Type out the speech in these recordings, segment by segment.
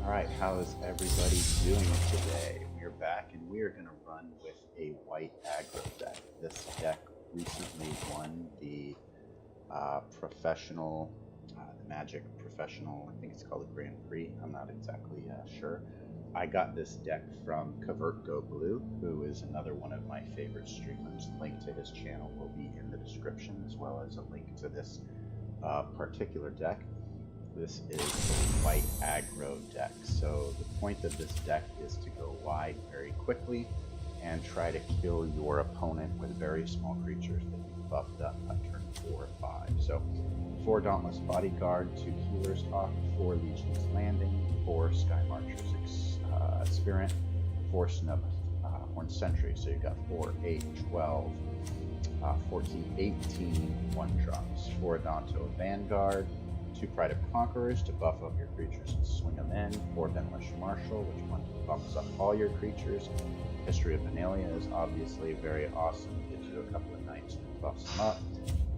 Alright, how is everybody doing today? We're back and we are going to run with a white aggro deck. This deck recently won the professional, the Magic Professional, I think it's called the Grand Prix, I'm not exactly sure. I got this deck from Covert Go Blue, who is another one of my favorite streamers. Link to his channel will be in the description, as well as a link to this particular deck. This is a white aggro deck, so the point of this deck is to go wide very quickly and try to kill your opponent with very small creatures that you buffed up at turn 4 or 5. So 4 Dauntless Bodyguard, 2 Healer's Hawk, 4 Legion's Landing, 4 Skymarcher Aspirant, 4 Snubhorn Sentry. So you've got 4, 8, 12, 14, 18 1-drops, 4 Adanto Vanguard, 2 Pride of Conquerors to buff up your creatures and swing them in, 4 Benalish Marshal, which one buffs up all your creatures. History of Benalia is obviously very awesome, gives you a couple of knights and buffs them up.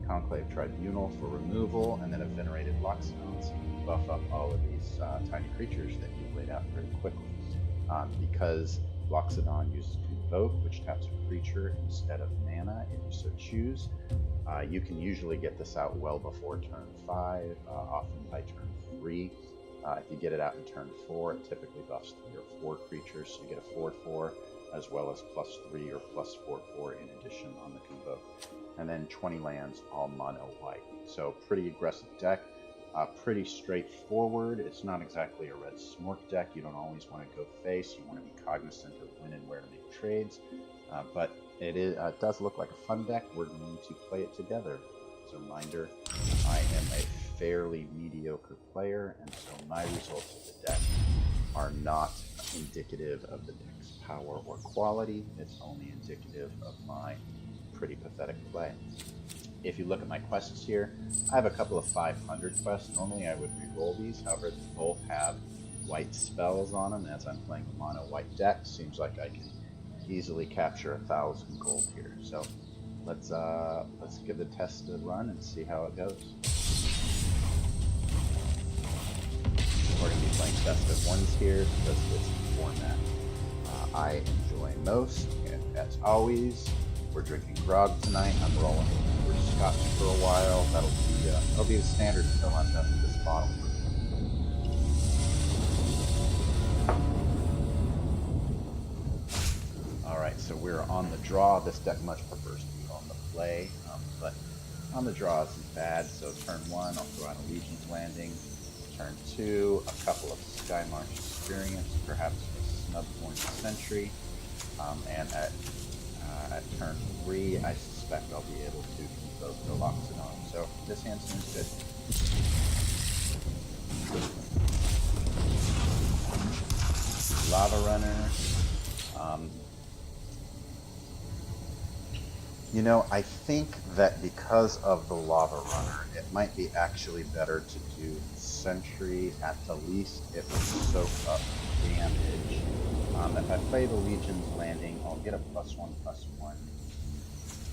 Conclave Tribunal for removal, and then a Venerated Loxodon, so you can buff up all of these tiny creatures that you've laid out very quickly. Because Loxodon uses Convoke, which taps a creature instead of mana if you so choose. You can usually get this out well before turn 5, often by turn 3. If you get it out in turn 4, it typically buffs 3 or 4 creatures, so you get a 4/4, as well as +3 or +4/4 in addition on the Convoke. And then 20 lands, all mono white. So pretty aggressive deck, pretty straightforward. It's not exactly a red smork deck. You don't always want to go face. You want to be cognizant of when and where to make trades. But it does look like a fun deck. We're going to play it together. As a reminder, I am a fairly mediocre player, and so my results of the deck are not indicative of the deck's power or quality. It's only indicative of my pretty pathetic play. If you look at my quests here, I have a couple of 500 quests. Normally I would re-roll these, however they both have white spells on them. As I'm playing a mono white deck, seems like I can easily capture 1,000 gold here. So let's give the test a run and see how it goes. We're going to be playing best of ones here because this is the format I enjoy most. And as always, we're drinking grog tonight. I'm rolling over scotch for a while. That'll be the standard until I'm done with this bottle. Alright, so we're on the draw. This deck much prefers to be on the play, but on the draw isn't bad. So turn 1, I'll throw out a Legion's Landing. Turn 2, a couple of Skymarcher Aspirant, perhaps a Snubhorn Sentry, and at turn 3, I suspect I'll be able to Convoke the Loxodon. So this hand seems good. Lava Runner. You know, I think that because of the Lava Runner, it might be actually better to do Sentry. At the least, it will soak up damage. If I play the Legion's Landing, I'll get a +1/+1.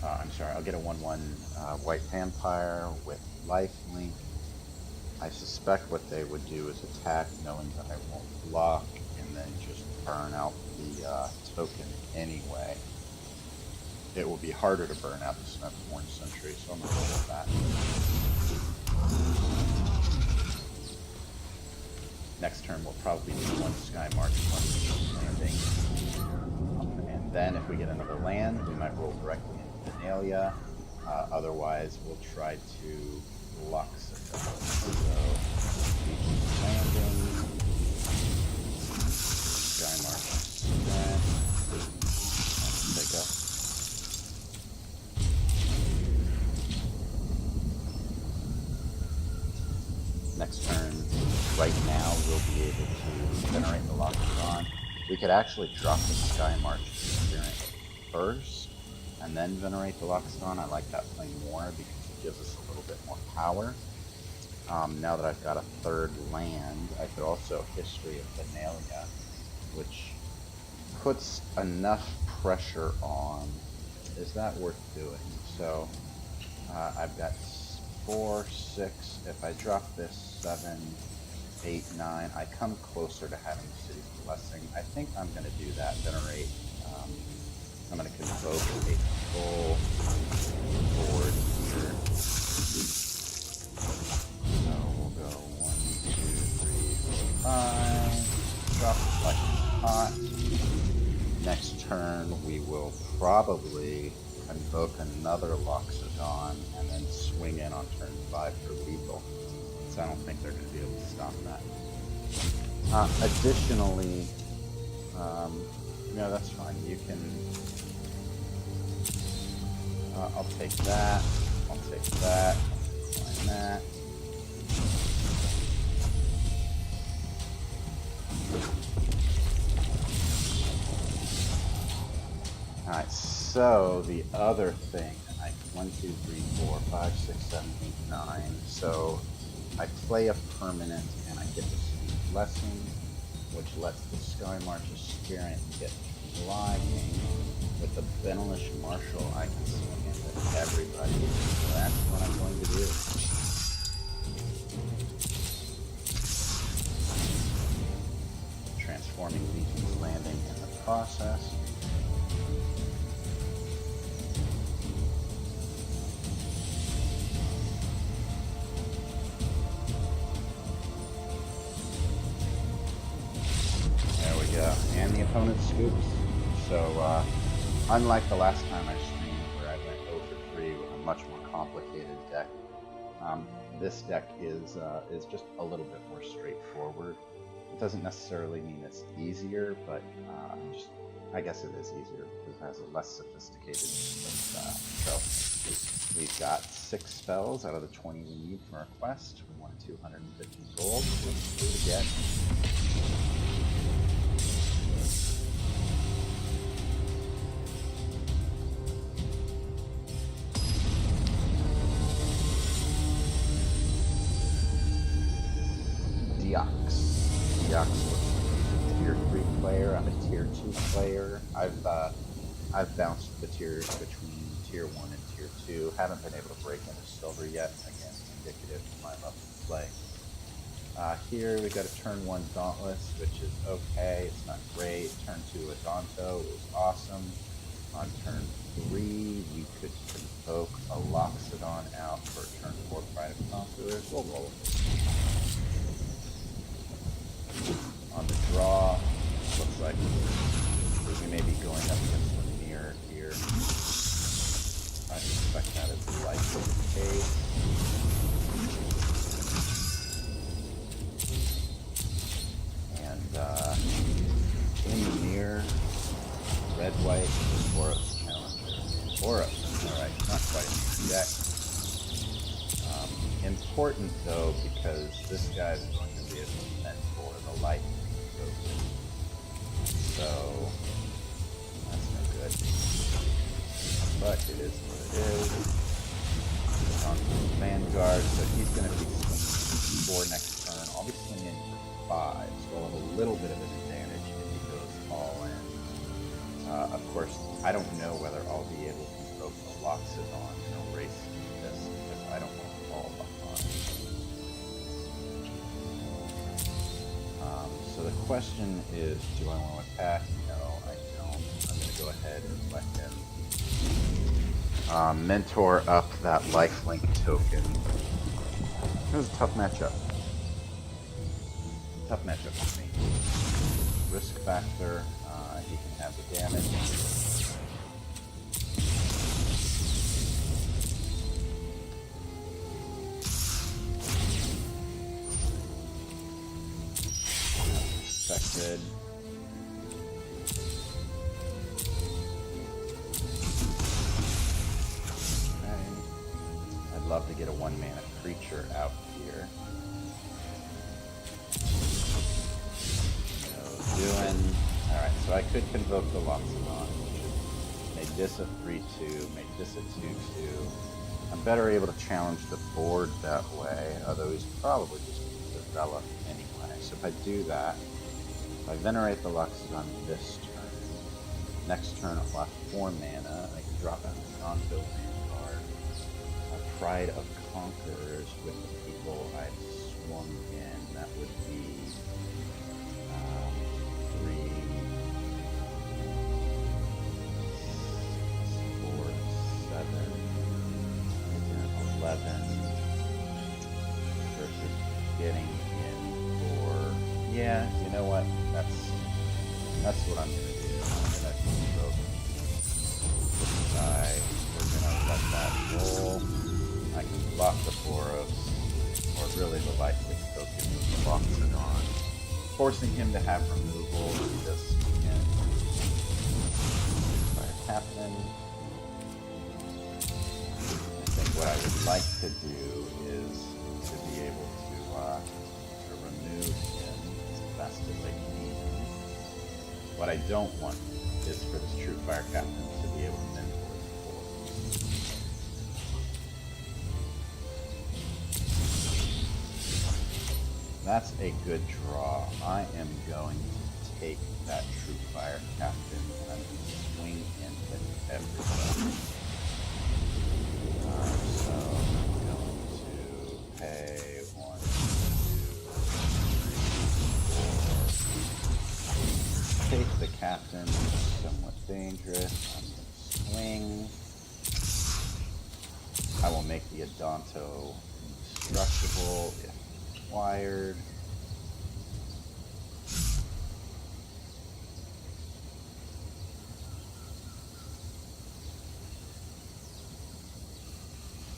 I'll get a 1/1 White Vampire with lifelink. I suspect what they would do is attack, knowing that I won't block, and then just burn out the token anyway. It will be harder to burn out the Snubhorn Sentry, so I'm going to go with that. Next turn we'll probably do 1 Skymarcher, 1 Legion's Landing. And then if we get another land, we might roll directly into Benalia. Otherwise, we'll try to Loxodon. So, Legion's Landing, Skymarcher Aspirant, pick up. Next turn, right now, we'll be able to Venerate the Loxodon. We could actually drop the Skymarcher Aspirant first, and then Venerate the Loxodon. I like that play more because it gives us a little bit more power. Now that I've got a 3rd land, I could also History of Benalia, which puts enough pressure on. Is that worth doing? So, I've got 4, 6. If I drop this 7, 8, 9. I come closer to having City's Blessing. I think I'm going to do that. Venerate. I'm going to convoke a full board here. So we'll go 1, 2, 3, 4, 5. Drop the Flexion Pot. Next turn, we will probably convoke another Loxodon and then swing in on turn 5 for lethal. So I don't think they're going to be able to stop that. Additionally, no, that's fine. You can. I'll take that. I'll take that. Find that. Alright, so the other thing, 1, 2, 3, 4, 5, 6, 7, 8, 9. So I play a permanent and I get the City's Blessing, which lets the Skymarcher Aspirant get flying. With the Benalish Marshal, I can swing into everybody. So that's what I'm going to do. Transforming Legion's Landing in the process. And the opponent scoops. So, unlike the last time I streamed where I went 0 for 3 with a much more complicated deck, this deck is just a little bit more straightforward. It doesn't necessarily mean it's easier, but I guess it is easier because it has a less sophisticated system. So we've got 6 spells out of the 20 we need for our quest. We want 250 gold. Let's do it again. Deox looks like a tier 3 player. I'm a tier 2 player. I've bounced the tiers between tier 1 and tier 2. Haven't been able to break into silver yet. Again, indicative of my level of play. Here we got a turn 1 Dauntless, which is okay. It's not great. Turn 2 Adanto is awesome. On turn 3, we could convoke a Loxodon out for turn 4 Pride of Conquerors. We'll roll it. On the draw, looks like we may be going up against the mirror here. I suspect that is likely the case. And in the mirror, red, white, Boros Challenger. Boros, alright, not quite a deck. Important though, because this guy's going to be meant for the light. So that's no good. But it is what it is. Adanto Vanguard, so he's going to be swinging 4 next turn. I'll be swinging for 5, so I'll have a little bit of an advantage if he goes all in. Of course, I don't know whether I'll be able to invoke the Loxodon in a race like this, because I don't want to fall behind. So the question is, do I want to attack? No, I don't. I'm going to go ahead and let him mentor up that lifelink token. It was a tough matchup. Tough matchup for me. Risk factor, he can have the damage. Affected. Okay. I'd love to get a 1-mana creature out here. No doing. Alright, so I could convoke the Loxodon, which is make this a 3/2, make this a 2/2. I'm better able to challenge the board that way, although he's probably just going to develop anyway. So if I do that, if I venerate the Loxodon this turn, next turn I'll have 4 mana, I can drop out the Adanto Vanguard, Pride of Conquerors with the people I've swung in. that would be 3, 4, 7, 11 versus getting in for, yeah, you know what, that's what I'm going to do. I'm going to invoke this guy. We're going to let that roll. I can block the Boros, or really the lifelink token with the Loxodon, forcing him to have removal to this weekend. Fire Captain. I think what I would like to do is to be able to remove him as best as I can. What I don't want is for this true Fire Captain to be able to mentor the board. That's a good draw. I am going to take that true Fire Captain and I'm going to swing in with everybody. So I'm going to pay 1, 2, 3, 4. Take the captain, somewhat dangerous. I'm going to swing. I will make the Adanto indestructible if required.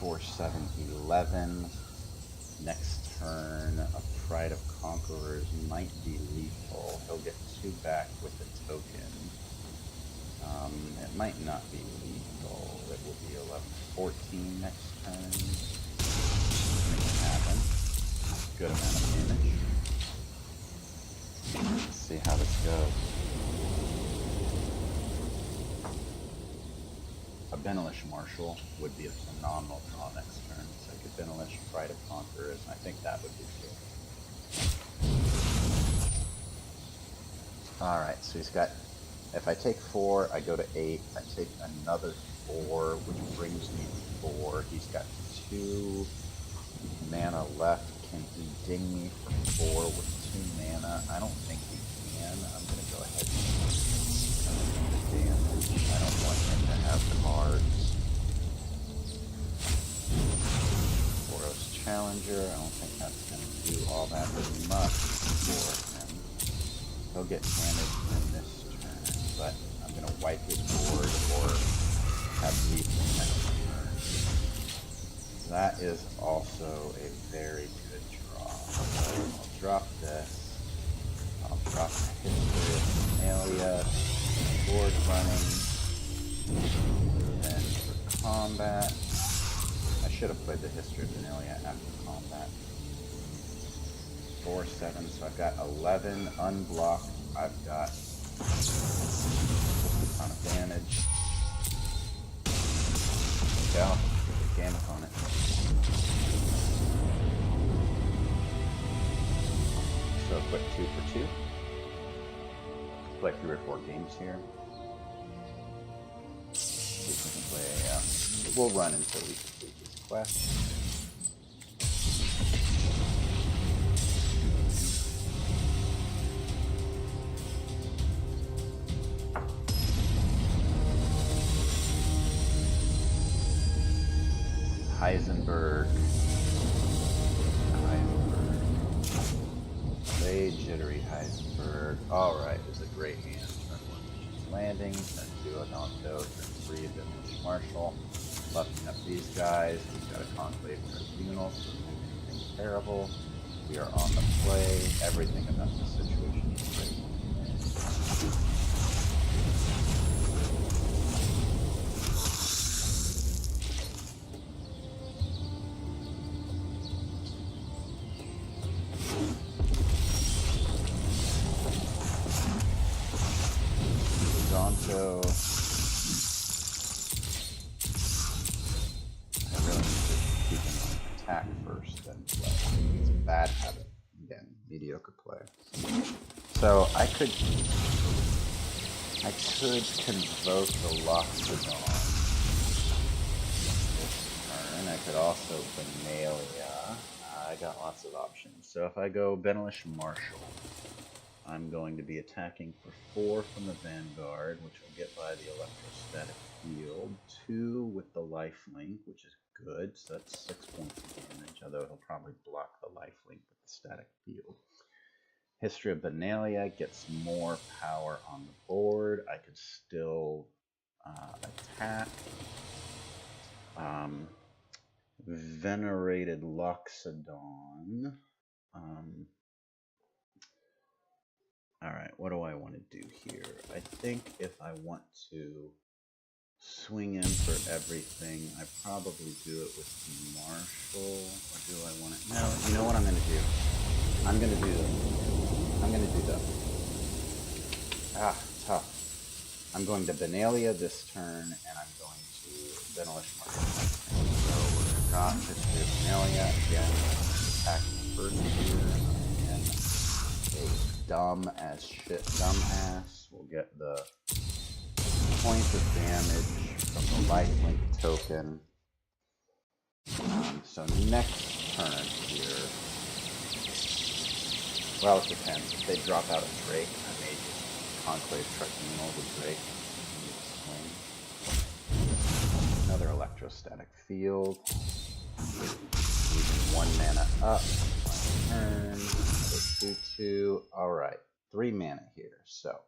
Four, 7, 11. Next turn, a Pride of Conquerors might be lethal. He'll get 2 back with the token. It might not be lethal. It will be 11, 14 next turn. Make it happen. Good amount of damage. Let's see how this goes. A Benalish Marshal would be a phenomenal draw next turn. So I could Benalish, Pride of Conquerors, and I think that would be good. Alright, so he's got, if I take 4, I go to 8. I take another 4, which brings me to 4. He's got 2 mana left. Can he ding me for 4 with 2 mana? I don't think he can. I'm going to go ahead and do the damage. I don't want him to have cards. Boros Challenger. I don't think that's going to do all that much for him. He'll get damaged in this turn, but I'm going to wipe his board or have lethal next turn. That is also a very good draw. So I'll drop this. I'll drop the History of Benalia. Board running. Then for combat, I should have played the History of Benalia after combat. 4, 7, so I've got 11 unblocked. I've got just a ton of damage. Look out, good game opponent. So a quick 2 for 2. Play 3 or 4 games here. See if we can play, we'll run until we complete this quest. Heisenberg. Play Jittery Heisenberg. Alright, it's a great hand. Turn 1 landing, turn 2 Adanto, turn 3 Benalish Marshal. Buffing up these guys. We've got a Conclave Tribunal, so we don't do anything terrible. We are on the play. Everything about this situation is great. Adanto. I really need to keep him on attack first, then play. It's a bad habit. Again, mediocre play. So I could convoke the Loxodon this turn. I could also Benalia. I I got lots of options. So if I go Benalish Marshal, I'm going to be attacking for 4 from the Vanguard, which will get by the electrostatic field, 2 with the lifelink, which is good, so that's 6 points of damage, although he'll probably block the lifelink with the static field. History of Benalia gets more power on the board. I could still attack. Venerated Loxodon. Alright, what do I want to do here? I think if I want to swing in for everything, I probably do it with Marshal, or do I want to... No, you know what I'm going to do? I'm going to do that. Tough. I'm going to Benalia this turn, and I'm going to Benalish Marshal. So we're going to drop History of Benalia again, attack first here, and a dumbass will get the points of damage from the lifelink token. So next turn here, well, it depends. If they drop out a Drake, I may just Conclave Tribunal with Drake. Another electrostatic field. Leaving 1 mana up. Turn. 2/2. Alright. 3 mana here. So.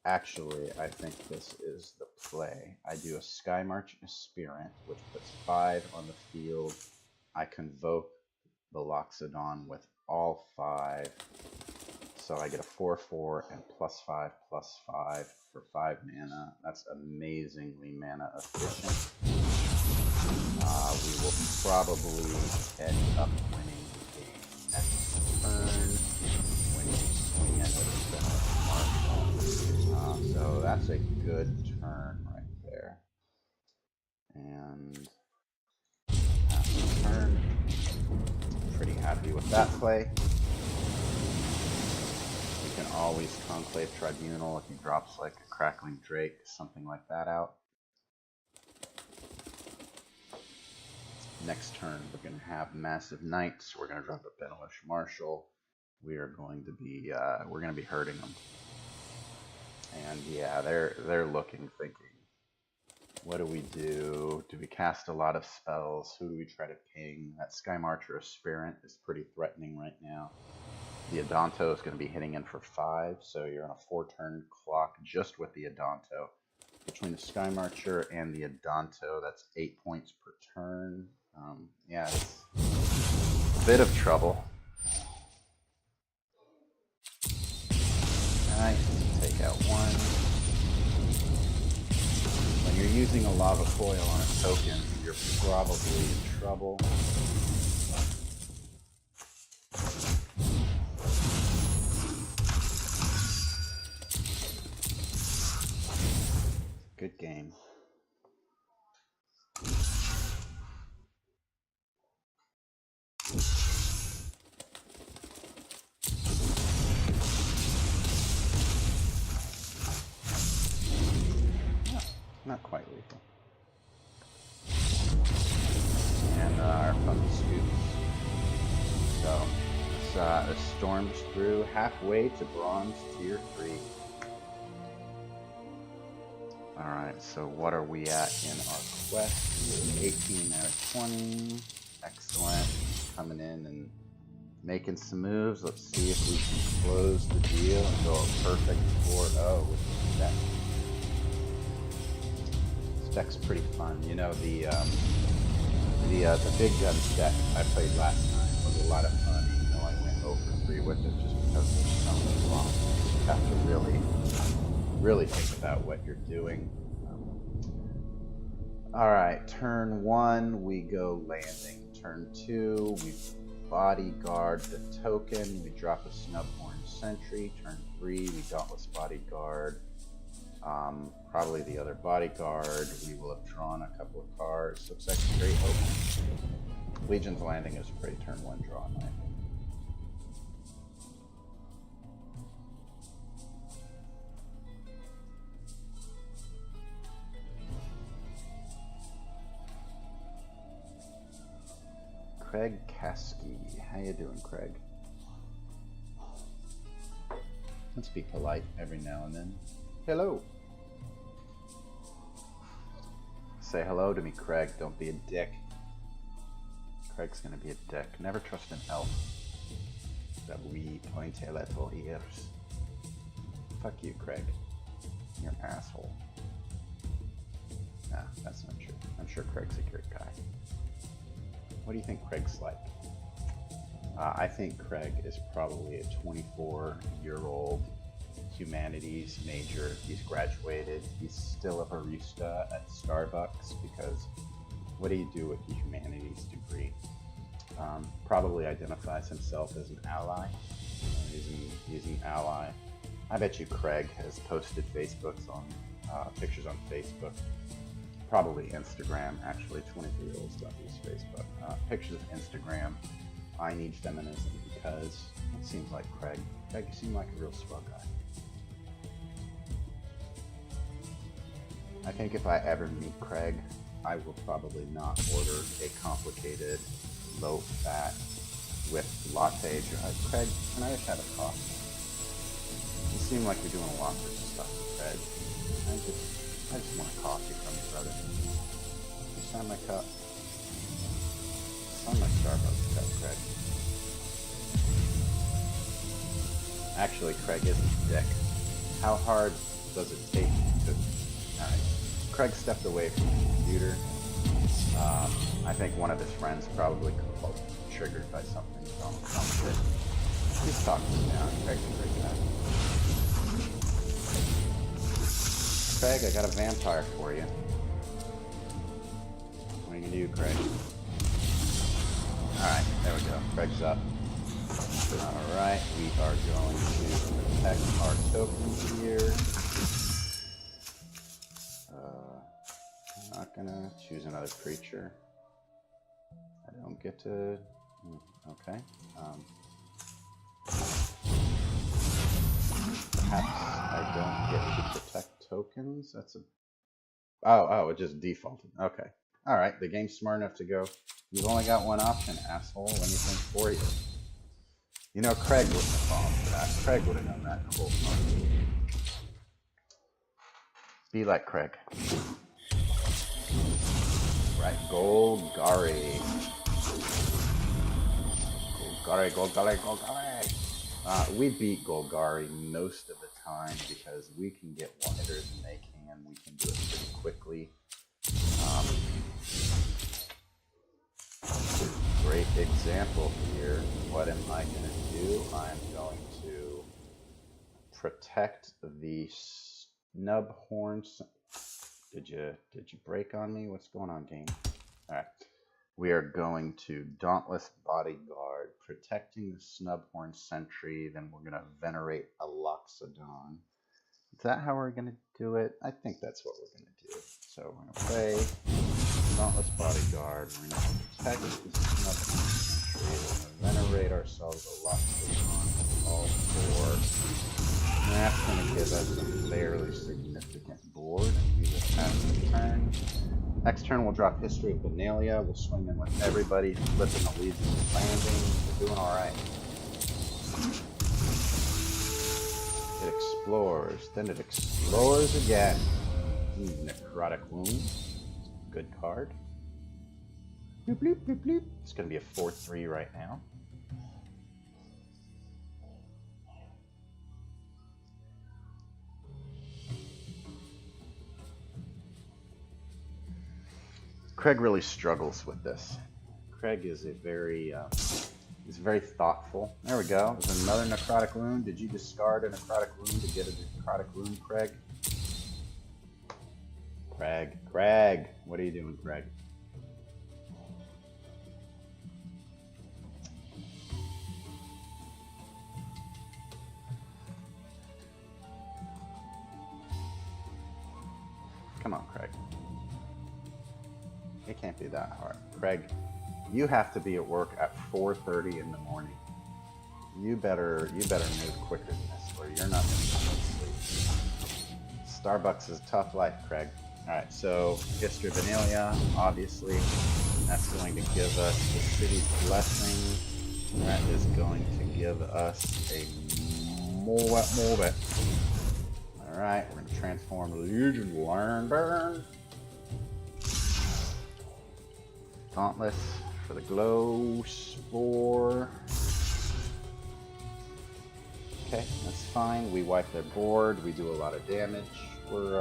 Actually, I think this is the play. I do a Skymarcher Aspirant, which puts 5 on the field. I convoke the Loxodon with all 5. So I get a 4/4 and +5/+5 for 5 mana. That's amazingly mana efficient. We will probably end up winning the game next turn when you swing in with the Marshal. So that's a good turn right there. And turn. Pretty happy with that play. You can always Conclave Tribunal if he drops like a Crackling Drake, something like that out. Next turn, we're going to have Massive Knights. We're going to drop a Benalish Marshal. We are going to be, we're going to be hurting them. And yeah, they're looking, thinking, what do we do? Do we cast a lot of spells? Who do we try to ping? That Skymarcher Aspirant is pretty threatening right now. The Adanto is going to be hitting in for 5, so you're on a 4-turn clock just with the Adanto. Between the Skymarcher and the Adanto, that's 8 points per turn. Yeah, it's a bit of trouble. Alright, take out 1. When you're using a Lava Coil on a token, you're probably in trouble. Good game. Not quite lethal. And our fun scoops. So, this storms through halfway to Bronze Tier 3. Alright, so what are we at in our quest? 18 out of 20. Excellent. Coming in and making some moves. Let's see if we can close the deal and go a perfect 4-0 with this deck. This deck's pretty fun. You know, the big guns deck I played last time was a lot of fun. Even though I went over 3 with it just because there's so many wrong. You have to really think about what you're doing. Alright, turn 1, we go landing. Turn 2, we bodyguard the token. We drop a Snubhorn Sentry. Turn 3, we Dauntless Bodyguard. Probably the other bodyguard. We will have drawn a couple of cards. Looks like a great open. Legion's Landing is a pretty turn 1 draw in my opinion. Craig Kasky. How you doing, Craig? Let's be polite every now and then. Hello. Say hello to me, Craig. Don't be a dick. Craig's gonna be a dick. Never trust an elf. That wee pointy little ears. Fuck you, Craig. You're an asshole. Nah, that's not true. I'm sure Craig's a great guy. What do you think Craig's like? I think Craig is probably a 24-year-old humanities major. He's graduated. He's still a barista at Starbucks because what do you do with the humanities degree? Probably identifies himself as an ally. He's an ally. I bet you Craig has posted Facebooks on pictures on Facebook. Probably Instagram, actually. 23-year-olds don't use Facebook. Pictures of Instagram. I need feminism because it seems like Craig. Craig, you seem like a real swell guy. I think if I ever meet Craig, I will probably not order a complicated, low-fat, whipped latte. Craig, can I just have a coffee? You seem like you're doing a lot of stuff, Craig. I just want a coffee from you, brother. Can you sign my cup? Sign my Starbucks cup, Craig. Actually, Craig isn't a dick. How hard does it take to... Alright. Craig stepped away from the computer. I think one of his friends probably got triggered by something from it. He's talking down. Craig's a great guy. Craig, I got a vampire for you. What are you gonna do, Craig? Alright, there we go. Craig's up. Alright, we are going to protect our tokens here. I'm not gonna choose another creature. I don't get to... Okay. Perhaps I don't get to protect tokens? That's a... Oh, it just defaulted. Okay. Alright, the game's smart enough to go. You've only got one option, asshole. Anything for you. You know, Craig wouldn't have fallen for that. Craig would have done that in the whole time. Be like Craig. Right, Golgari. Golgari. We beat Golgari most of the time because we can get one hitters than they can. We can do it pretty quickly. Great example here. What am I going to do? I'm going to protect the Snubhorn. Did you break on me? What's going on, game? All right. We are going to Dauntless Bodyguard, protecting the Snubhorn Sentry. Then we're going to Venerate a Loxodon. Is that how we're going to do it? I think that's what we're going to do. So we're going to play Dauntless Bodyguard. We're going to protect the Snubhorn Sentry. We're going to Venerate ourselves a Loxodon. All four. And that's going to give us a fairly significant board. And we will pass the turn. Next turn we'll drop History of Benalia. We'll swing in with everybody, flipping the leads and landing. We're doing alright. It explores. Then it explores again. Necrotic Wound. Good card. Bloop, bloop, bloop, bloop. It's going to be a 4-3 right now. Craig really struggles with this. Craig is a very, he's very thoughtful. There we go. There's another Necrotic Wound. Did you discard a Necrotic Wound to get a Necrotic Wound, Craig? Craig. What are you doing, Craig? Come on, Craig. It can't be that hard. Craig, you have to be at work at 4:30 in the morning. You better move quicker than this, or you're not going to sleep. Starbucks is a tough life, Craig. All right, so History of Benalia, obviously. That's going to give us the city's blessing. That is going to give us a more. Alright, we're going to transform Legion Learn Burn. Dauntless for the glow spore. Okay, that's fine. We wipe their board. We do a lot of damage. We're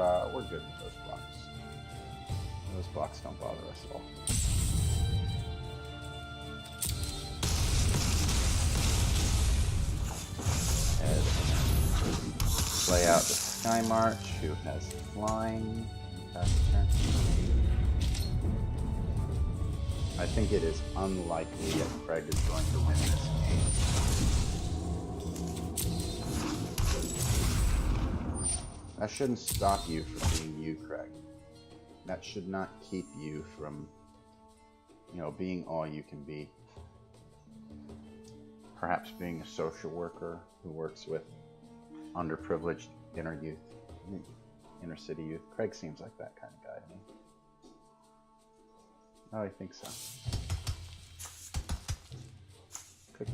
good with those blocks. Those blocks don't bother us at all. Play out the Skymarch, who has flying. I think it is unlikely that Craig is going to win this game. That shouldn't stop you from being you, Craig. That should not keep you from, you know, being all you can be. Perhaps being a social worker who works with underprivileged inner city youth. Craig seems like that kind of guy to me. Oh, I think so. Click.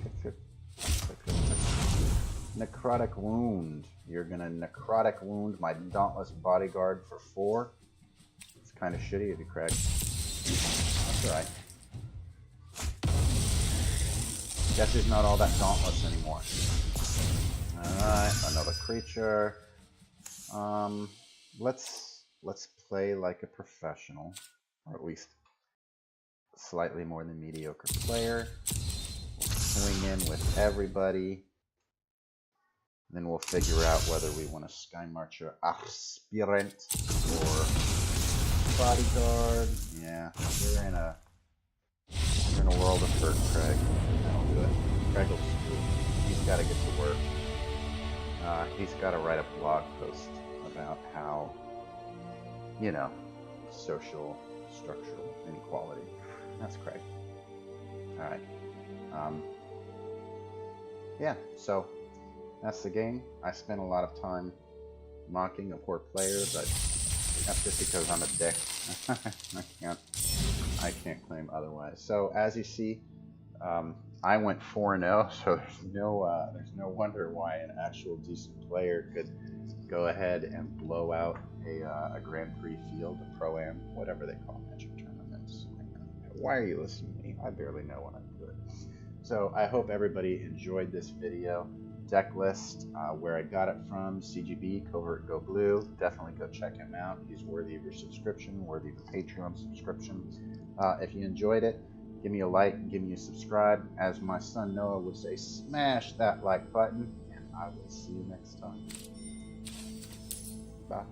Necrotic wound. You're gonna necrotic wound my Dauntless Bodyguard for 4. It's kind of shitty of you, Craig. That's alright. Guess he's not all that dauntless anymore. Alright, another creature. Let's play like a professional, or at least slightly more than mediocre player. We'll swing in with everybody. Then we'll figure out whether we want a Skymarcher Aspirant or Bodyguard. Yeah, we're in a world of hurt, Craig. That'll do it. Craig will screw. He's got to get to work. He's got to write a blog post about how, you know, social, structural inequality. That's Craig. Alright. Yeah, so that's the game. I spent a lot of time mocking a poor player, but that's just because I'm a dick. I can't claim otherwise. So as you see, I went 4-0, so there's no wonder why an actual decent player could go ahead and blow out a Grand Prix field, a Pro-Am, whatever they call Magic tournaments. Why are you listening to me? I barely know what I'm doing. So I hope everybody enjoyed this video. Deck list, where I got it from, CGB, Covert Go Blue. Definitely go check him out. He's worthy of your subscription, worthy of a Patreon subscription. If you enjoyed it, give me a like, give me a subscribe. As my son Noah would say, smash that like button, and I will see you next time. Bye.